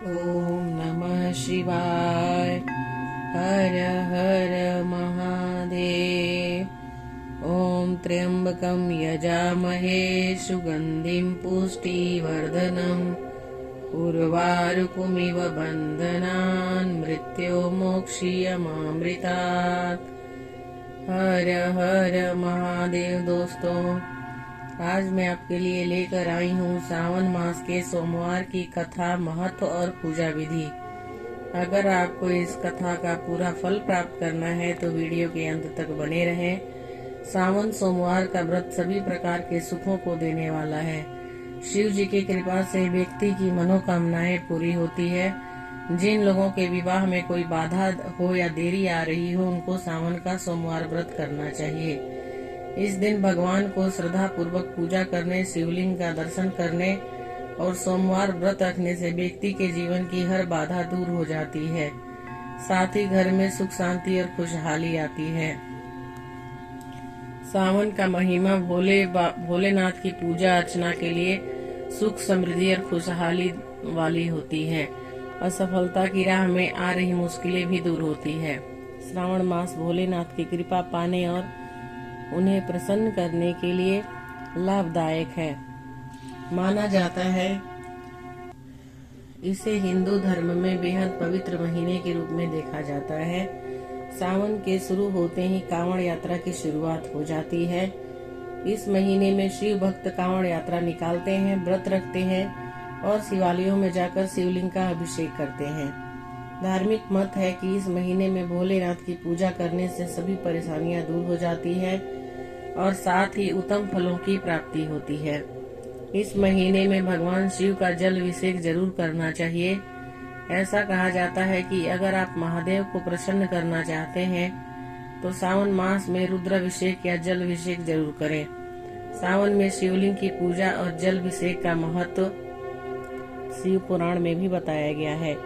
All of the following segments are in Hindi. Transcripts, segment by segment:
ओम नमः शिवाय। हर हर महादेव। ओम त्र्यंबकं यजामहे सुगंधिं पुष्टिवर्धनम् उर्वारुकमिव बन्धनान् मृत्योर्मोक्षीयमामृतात्। हर हर महादेव। दोस्तों, आज मैं आपके लिए लेकर आई हूँ सावन मास के सोमवार की कथा, महत्व और पूजा विधि। अगर आपको इस कथा का पूरा फल प्राप्त करना है तो वीडियो के अंत तक बने रहें। सावन सोमवार का व्रत सभी प्रकार के सुखों को देने वाला है। शिव जी की कृपा से व्यक्ति की मनोकामनाएं पूरी होती है। जिन लोगों के विवाह में कोई बाधा हो या देरी आ रही हो, उनको सावन का सोमवार व्रत करना चाहिए। इस दिन भगवान को श्रद्धा पूर्वक पूजा करने, शिवलिंग का दर्शन करने और सोमवार व्रत रखने से व्यक्ति के जीवन की हर बाधा दूर हो जाती है। साथ ही घर में सुख शांति और खुशहाली आती है। सावन का महिमा भोलेनाथ की पूजा अर्चना के लिए सुख, समृद्धि और खुशहाली वाली होती है। असफलता की राह में आ रही मुश्किलें भी दूर होती है। श्रावण मास भोलेनाथ की कृपा पाने और उन्हें प्रसन्न करने के लिए लाभदायक है। माना जाता है इसे हिंदू धर्म में बेहद पवित्र महीने के रूप में देखा जाता है। सावन के शुरू होते ही कांवड़ यात्रा की शुरुआत हो जाती है। इस महीने में शिव भक्त कांवड़ यात्रा निकालते हैं, व्रत रखते हैं और शिवालयों में जाकर शिवलिंग का अभिषेक करते हैं। धार्मिक मत है कि इस महीने में भोलेनाथ की पूजा करने से सभी परेशानियां दूर हो जाती है और साथ ही उत्तम फलों की प्राप्ति होती है। इस महीने में भगवान शिव का जल अभिषेक जरूर करना चाहिए। ऐसा कहा जाता है कि अगर आप महादेव को प्रसन्न करना चाहते हैं तो सावन मास में रुद्राभिषेक या जल अभिषेक जरूर करें। सावन में शिवलिंग की पूजा और जल अभिषेक का महत्व शिव पुराण में भी बताया गया है।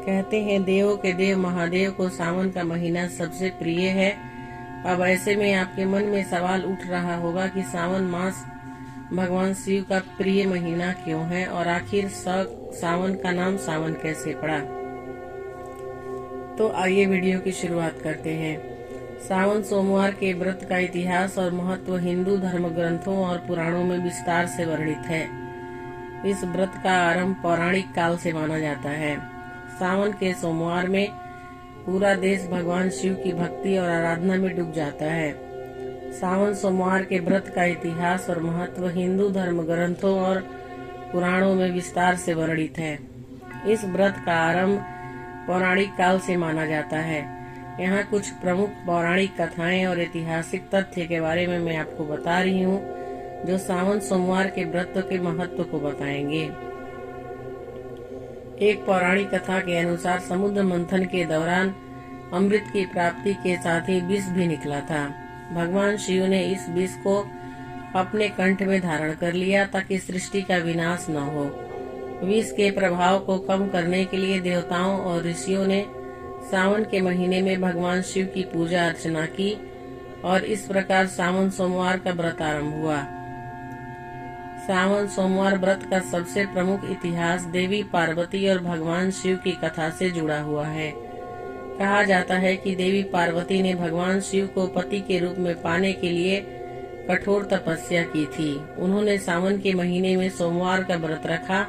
कहते हैं देवों के देव महादेव को सावन का महीना सबसे प्रिय है। अब ऐसे में आपके मन में सवाल उठ रहा होगा कि सावन मास भगवान शिव का प्रिय महीना क्यों है और आखिर सावन का नाम सावन कैसे पड़ा। तो आइए वीडियो की शुरुआत करते हैं। सावन सोमवार के व्रत का इतिहास और महत्व हिंदू धर्म ग्रंथों और पुराणों में विस्तार से वर्णित है। इस व्रत का आरंभ पौराणिक काल से माना जाता है। सावन के सोमवार में पूरा देश भगवान शिव की भक्ति और आराधना में डूब जाता है। सावन सोमवार के व्रत का इतिहास और महत्व हिंदू धर्म ग्रंथों और पुराणों में विस्तार से वर्णित है। इस व्रत का आरंभ पौराणिक काल से माना जाता है। यहाँ कुछ प्रमुख पौराणिक कथाएं और ऐतिहासिक तथ्य के बारे में मैं आपको बता रही हूँ, जो सावन सोमवार के व्रत के महत्व को बताएंगे। एक पौराणिक कथा के अनुसार समुद्र मंथन के दौरान अमृत की प्राप्ति के साथ ही विष भी निकला था। भगवान शिव ने इस विष को अपने कंठ में धारण कर लिया ताकि सृष्टि का विनाश न हो। विष के प्रभाव को कम करने के लिए देवताओं और ऋषियों ने सावन के महीने में भगवान शिव की पूजा अर्चना की और इस प्रकार सावन सोमवार का व्रत आरंभ हुआ। सावन सोमवार व्रत का सबसे प्रमुख इतिहास देवी पार्वती और भगवान शिव की कथा से जुड़ा हुआ है। कहा जाता है कि देवी पार्वती ने भगवान शिव को पति के रूप में पाने के लिए कठोर तपस्या की थी। उन्होंने सावन के महीने में सोमवार का व्रत रखा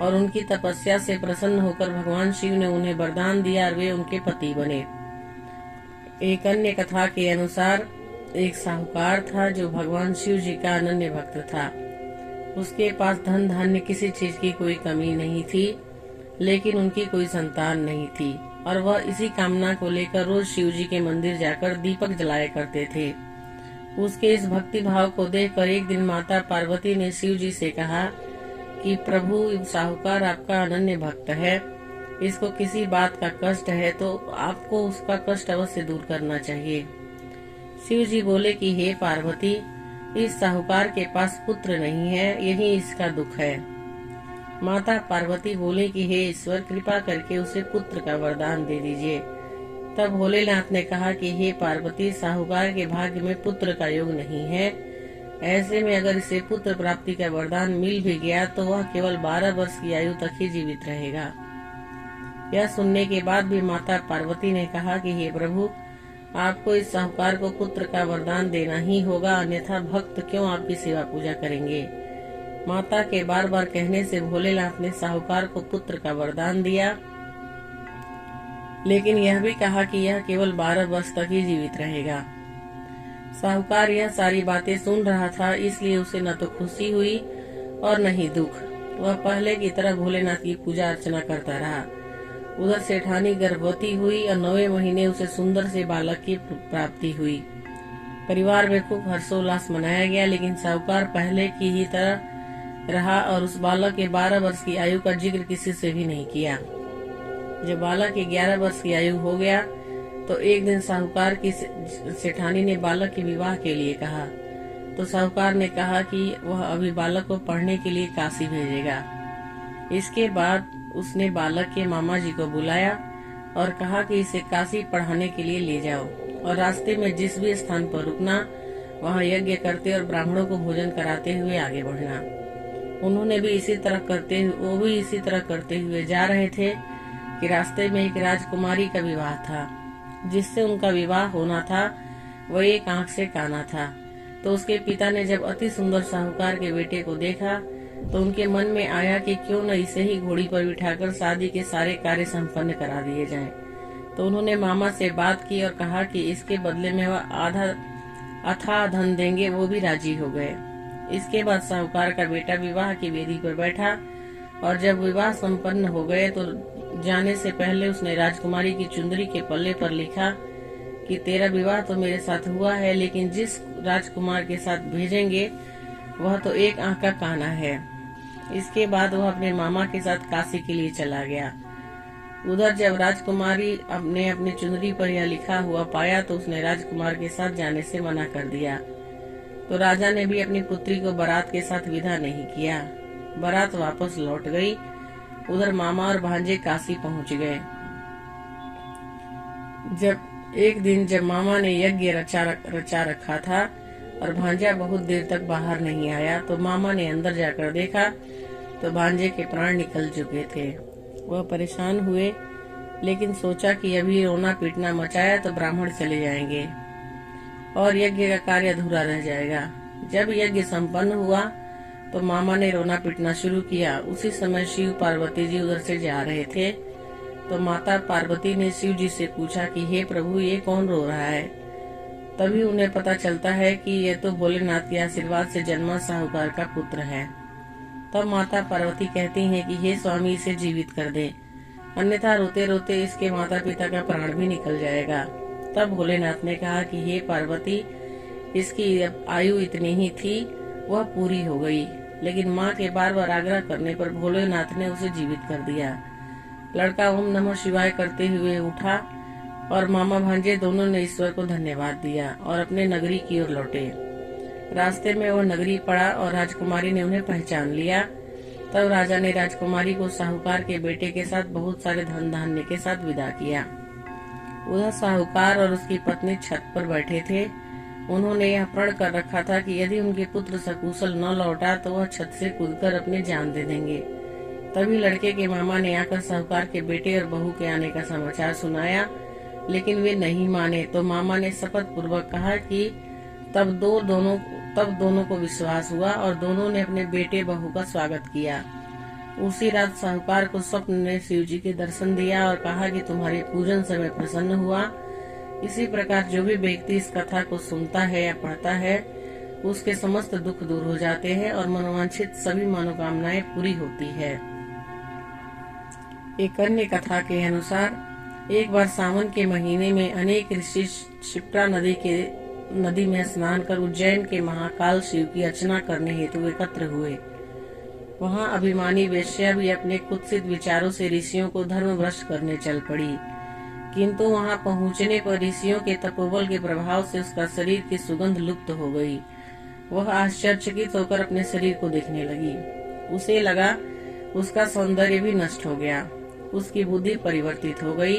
और उनकी तपस्या से प्रसन्न होकर भगवान शिव ने उन्हें वरदान दिया और वे उनके पति बने। एक अन्य कथा के अनुसार एक साहूकार था जो भगवान शिव जी का अनन्य भक्त था। उसके पास धन धान्य किसी चीज की कोई कमी नहीं थी, लेकिन उनकी कोई संतान नहीं थी और वह इसी कामना को लेकर रोज शिव जी के मंदिर जाकर दीपक जलाया करते थे। उसके इस भक्ति भाव को देखकर एक दिन माता पार्वती ने शिव जी से कहा कि प्रभु, साहूकार आपका अनन्य भक्त है, इसको किसी बात का कष्ट है तो आपको उसका कष्ट अवश्य दूर करना चाहिए। शिव जी बोले कि हे पार्वती, इस साहूकार के पास पुत्र नहीं है, यही इसका दुख है। माता पार्वती बोले कि हे ईश्वर, कृपा करके उसे पुत्र का वरदान दे दीजिए। तब भोलेनाथ ने कहा कि हे पार्वती, साहूकार के भाग्य में पुत्र का योग नहीं है, ऐसे में अगर इसे पुत्र प्राप्ति का वरदान मिल भी गया तो वह केवल 12 वर्ष की आयु तक ही जीवित रहेगा। यह सुनने के बाद भी माता पार्वती ने कहा कि हे प्रभु, आपको इस साहूकार को पुत्र का वरदान देना ही होगा, अन्यथा भक्त क्यों आपकी सेवा पूजा करेंगे। माता के बार बार कहने से भोलेनाथ ने साहूकार को पुत्र का वरदान दिया, लेकिन यह भी कहा कि यह केवल 12 वर्ष तक ही जीवित रहेगा। साहूकार यह सारी बातें सुन रहा था, इसलिए उसे न तो खुशी हुई और न ही दुख। वह पहले की तरह भोलेनाथ की पूजा अर्चना करता रहा। उधर सेठानी गर्भवती हुई और 9वें महीने उसे सुंदर से बालक की प्राप्ति हुई। परिवार में खूब हर्षोल्लास मनाया गया, लेकिन साहूकार पहले की ही तरह रहा और उस बालक के 12 वर्ष की आयु का जिक्र किसी से भी नहीं किया। जब बालक की 11 वर्ष की आयु हो गया तो एक दिन साहूकार की सेठानी ने बालक के विवाह के लिए कहा, तो साहूकार ने कहा कि वह अभी बालक को पढ़ने के लिए काशी भेजेगा। इसके बाद उसने बालक के मामा जी को बुलाया और कहा कि इसे काशी पढ़ाने के लिए ले जाओ और रास्ते में जिस भी स्थान पर रुकना वहाँ यज्ञ करते और ब्राह्मणों को भोजन कराते हुए आगे बढ़ना। उन्होंने भी इसी तरह करते हुए जा रहे थे कि रास्ते में एक राजकुमारी का विवाह था। जिससे उनका विवाह होना था वह एक आंख से काना था। तो उसके पिता ने जब अति सुंदर साहूकार के बेटे को देखा तो उनके मन में आया कि क्यों न इसे ही घोड़ी पर बिठाकर शादी के सारे कार्य संपन्न करा दिए जाएं। तो उन्होंने मामा से बात की और कहा कि इसके बदले में वह आधा अथाह धन देंगे। वो भी राजी हो गए। इसके बाद साहूकार का बेटा विवाह की वेदी पर बैठा और जब विवाह संपन्न हो गए तो जाने से पहले उसने राजकुमारी की चुंदरी के पल्ले पर लिखा कि तेरा विवाह तो मेरे साथ हुआ है, लेकिन जिस राजकुमार के साथ भेजेंगे वह तो एक आंख का काना है। इसके बाद वह अपने मामा के साथ काशी के लिए चला गया। उधर जब राजकुमारी ने अपनी चुनरी पर यह लिखा हुआ पाया तो उसने राजकुमार के साथ जाने से मना कर दिया। तो राजा ने भी अपनी पुत्री को बारात के साथ विदा नहीं किया। बारात वापस लौट गई। उधर मामा और भांजे काशी पहुंच गए। जब मामा ने यज्ञ रचा रखा था और भांजा बहुत देर तक बाहर नहीं आया तो मामा ने अंदर जाकर देखा तो भांजे के प्राण निकल चुके थे। वह परेशान हुए, लेकिन सोचा कि अभी रोना पीटना मचाया तो ब्राह्मण चले जाएंगे और यज्ञ का कार्य अधूरा रह जाएगा। जब यज्ञ संपन्न हुआ तो मामा ने रोना पीटना शुरू किया। उसी समय शिव पार्वती जी उधर से जा रहे थे तो माता पार्वती ने शिव जी से पूछा कि हे प्रभु, ये कौन रो रहा है। तभी उन्हें पता चलता है कि ये तो भोलेनाथ के आशीर्वाद से जन्मा साहूकार का पुत्र है। तब माता पार्वती कहती हैं कि हे स्वामी, इसे जीवित कर दे, अन्यथा रोते रोते इसके माता पिता का प्राण भी निकल जाएगा। तब भोलेनाथ ने कहा कि हे पार्वती, इसकी आयु इतनी ही थी, वह पूरी हो गई। लेकिन माँ के बार बार आग्रह करने पर भोलेनाथ ने उसे जीवित कर दिया। लड़का ओम नमः शिवाय करते हुए उठा और मामा भांजे दोनों ने ईश्वर को धन्यवाद दिया और अपने नगरी की ओर लौटे। रास्ते में वह नगरी पड़ा और राजकुमारी ने उन्हें पहचान लिया। तब राजा ने राजकुमारी को साहूकार के बेटे के साथ बहुत सारे धन धान्य के साथ विदा किया। उधर साहूकार और उसकी पत्नी छत पर बैठे थे। उन्होंने यह प्रण कर रखा था कि यदि उनके पुत्र सकुशल न लौटा तो वह छत से कूदकर अपनी जान दे देंगे। तभी लड़के के मामा ने आकर साहूकार के बेटे और बहू के आने का समाचार सुनाया, लेकिन वे नहीं माने। तो मामा ने शपथ पूर्वक कहा कि तब दोनों को विश्वास हुआ और दोनों ने अपने बेटे बहू का स्वागत किया। उसी रात साहूकार को स्वप्न ने शिव जी के दर्शन दिया और कहा कि तुम्हारे पूजन से मैं प्रसन्न हुआ। इसी प्रकार जो भी व्यक्ति इस कथा को सुनता है या पढ़ता है उसके समस्त दुख दूर हो जाते हैं और मनोवांछित सभी मनोकामनाएं पूरी होती है। एक अन्य कथा के अनुसार एक बार सावन के महीने में अनेक ऋषि क्षिप्रा नदी में स्नान कर उज्जैन के महाकाल शिव की अर्चना करने हेतु एकत्र हुए। वहां अभिमानी वेश्या भी अपने कुत्सित विचारों से ऋषियों को धर्म भ्रष्ट करने चल पड़ी, किंतु वहां पहुंचने पर ऋषियों के तपोबल के प्रभाव से उसका शरीर की सुगंध लुप्त हो गई। वह आश्चर्यचकित होकर अपने शरीर को देखने लगी। उसे लगा उसका सौंदर्य भी नष्ट हो गया, उसकी बुद्धि परिवर्तित हो गई,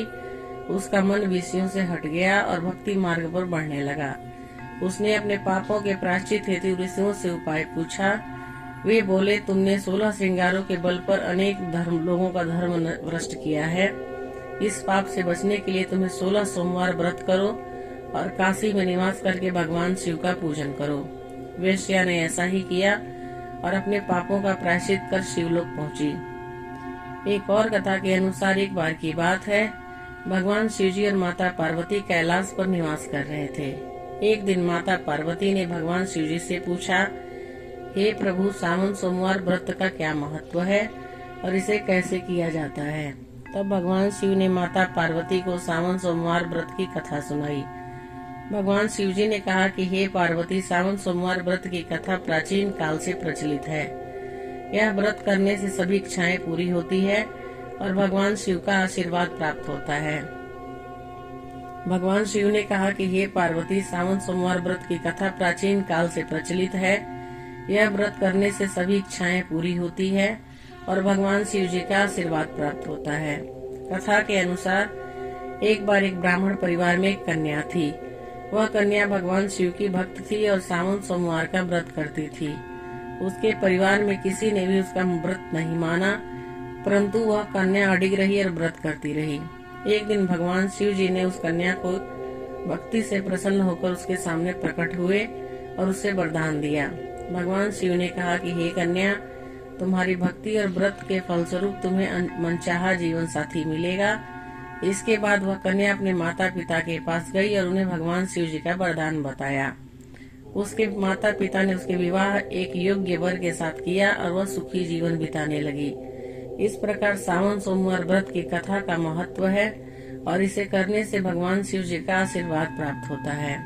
उसका मन विषयों से हट गया और भक्ति मार्ग पर बढ़ने लगा। उसने अपने पापों के प्रायश्चित हेतु ऋषियों से उपाय पूछा। वे बोले, तुमने 16 श्रृंगारों के बल पर अनेक लोगों का धर्म भ्रष्ट किया है। इस पाप से बचने के लिए तुम्हें 16 सोमवार व्रत करो और काशी में निवास करके भगवान शिव का पूजन करो। वेश्या ने ऐसा ही किया और अपने पापों का प्रायश्चित कर शिवलोक पहुंची। एक और कथा के अनुसार एक बार की बात है, भगवान शिवजी और माता पार्वती कैलाश पर निवास कर रहे थे। एक दिन माता पार्वती ने भगवान शिवजी से पूछा, हे प्रभु, सावन सोमवार व्रत का क्या महत्व है और इसे कैसे किया जाता है? तब भगवान शिव ने माता पार्वती को सावन सोमवार व्रत की कथा सुनाई। भगवान शिवजी ने कहा कि हे पार्वती, सावन सोमवार व्रत की कथा प्राचीन काल से प्रचलित है। यह व्रत करने से सभी इच्छाएं पूरी होती है और भगवान शिव का आशीर्वाद प्राप्त होता है। भगवान शिव ने कहा कि हे पार्वती, सावन सोमवार व्रत की कथा प्राचीन काल से प्रचलित है। यह व्रत करने से सभी इच्छाएं पूरी होती है और भगवान शिव जी का आशीर्वाद प्राप्त होता है। कथा के अनुसार एक बार एक ब्राह्मण परिवार में एक कन्या थी। वह कन्या भगवान शिव की भक्त थी और सावन सोमवार का व्रत करती थी। उसके परिवार में किसी ने भी उसका व्रत नहीं माना, परंतु वह कन्या अडिग रही और व्रत करती रही। एक दिन भगवान शिव जी ने उस कन्या को भक्ति से प्रसन्न होकर उसके सामने प्रकट हुए और उसे वरदान दिया। भगवान शिव ने कहा कि हे कन्या, तुम्हारी भक्ति और व्रत के फलस्वरूप तुम्हें मनचाहा जीवन साथी मिलेगा। इसके बाद वह कन्या अपने माता पिता के पास गई और उन्हें भगवान शिव जी का वरदान बताया। उसके माता पिता ने उसके विवाह एक योग्य वर के साथ किया और वह सुखी जीवन बिताने लगी। इस प्रकार सावन सोमवार व्रत की कथा का महत्व है और इसे करने से भगवान शिव जी का आशीर्वाद प्राप्त होता है।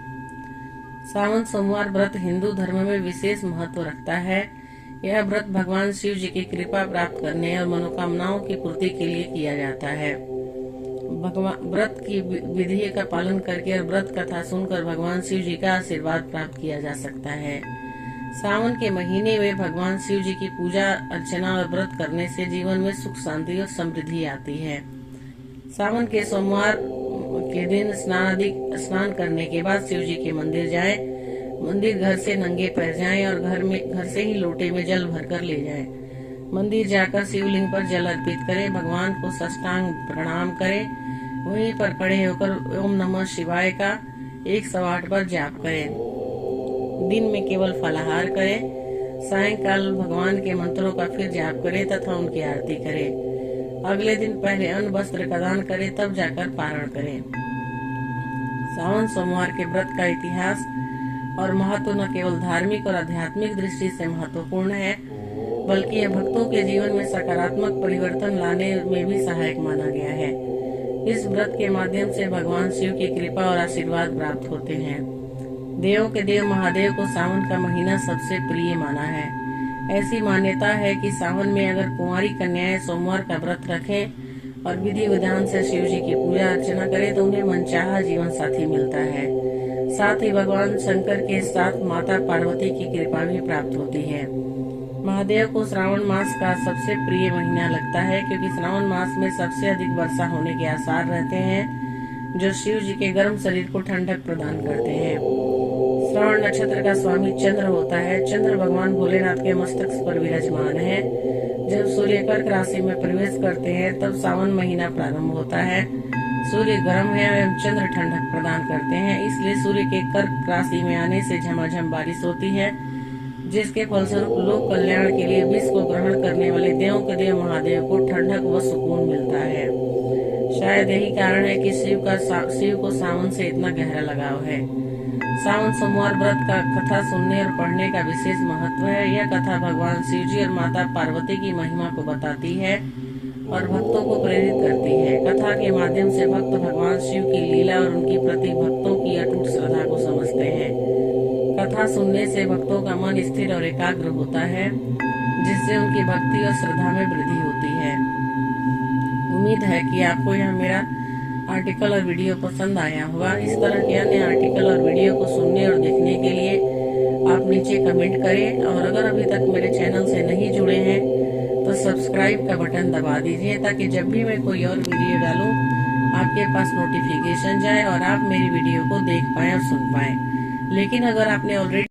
सावन सोमवार व्रत हिंदू धर्म में विशेष महत्व रखता है। यह व्रत भगवान शिव जी की कृपा प्राप्त करने और मनोकामनाओं की पूर्ति के लिए किया जाता है। व्रत की विधि का पालन करके और व्रत कथा सुनकर भगवान शिव जी का आशीर्वाद प्राप्त किया जा सकता है। सावन के महीने में भगवान शिव जी की पूजा अर्चना और व्रत करने से जीवन में सुख शांति और समृद्धि आती है। सावन के सोमवार के दिन स्नान करने के बाद शिव जी के मंदिर जाएं। मंदिर घर से नंगे पैर जाएं और घर से ही लोटे में जल भरकर ले जाएं। मंदिर जाकर शिवलिंग पर जल अर्पित करें, भगवान को साष्टांग प्रणाम करें। वहीं पर खड़े होकर ओम नमः शिवाय का 108 बार जाप करें। दिन में केवल फलाहार करें। सायंकाल भगवान के मंत्रों का फिर जाप करें तथा उनकी आरती करें। अगले दिन पहले अन्न वस्त्र का दान करें, तब जाकर पारण करें। सावन सोमवार के व्रत का इतिहास और महत्व न केवल धार्मिक और आध्यात्मिक दृष्टि से महत्वपूर्ण है, बल्कि यह भक्तों के जीवन में सकारात्मक परिवर्तन लाने में भी सहायक माना गया है। इस व्रत के माध्यम से भगवान शिव की कृपा और आशीर्वाद प्राप्त होते हैं। देवों के देव महादेव को सावन का महीना सबसे प्रिय माना है। ऐसी मान्यता है कि सावन में अगर कुंवारी कन्याएं सोमवार का व्रत रखें और विधि विधान से शिव जी की पूजा अर्चना करें तो उन्हें मनचाहा जीवन साथी मिलता है। साथ ही भगवान शंकर के साथ माता पार्वती की कृपा भी प्राप्त होती है। महादेव को श्रावण मास का सबसे प्रिय महीना लगता है, क्योंकि श्रावण मास में सबसे अधिक वर्षा होने के आसार रहते हैं, जो शिव जी के गर्म शरीर को ठंडक प्रदान करते हैं। श्रवण नक्षत्र का स्वामी चंद्र होता है। चंद्र भगवान भोलेनाथ के मस्तक पर विराजमान है। जब सूर्य कर्क राशि में प्रवेश करते हैं तब सावन महीना प्रारंभ होता है। सूर्य गर्म है एवं चंद्र ठंडक प्रदान करते हैं, इसलिए सूर्य के कर्क राशि में आने से झमाझम बारिश होती है, जिसके फलस्वरूप लोक कल्याण के लिए विष को ग्रहण करने वाले देवों के देव महादेव को ठंडक व सुकून मिलता है। शायद यही कारण है कि शिव को सावन से इतना गहरा लगाव है। सावन सोमवार व्रत का कथा सुनने और पढ़ने का विशेष महत्व है। यह कथा भगवान शिव जी और माता पार्वती की महिमा को बताती है और भक्तों को प्रेरित करती है। कथा के माध्यम से भक्त भगवान शिव की लीला और उनकी प्रति भक्तों की अटूट श्रद्धा को समझते हैं। कथा सुनने से भक्तों का मन स्थिर और एकाग्र होता है, जिससे उनकी भक्ति और श्रद्धा में वृद्धि होती है। उम्मीद है कि आपको यह मेरा आर्टिकल और वीडियो पसंद आया होगा। इस तरह के अन्य आर्टिकल और वीडियो को सुनने और देखने के लिए आप नीचे कमेंट करें, और अगर अभी तक मेरे चैनल से नहीं जुड़े हैं तो सब्सक्राइब का बटन दबा दीजिए, ताकि जब भी मैं कोई और वीडियो डालूं आपके पास नोटिफिकेशन जाए और आप मेरी वीडियो को देख पाएं और सुन पाएं। लेकिन अगर आपने ऑलरेडी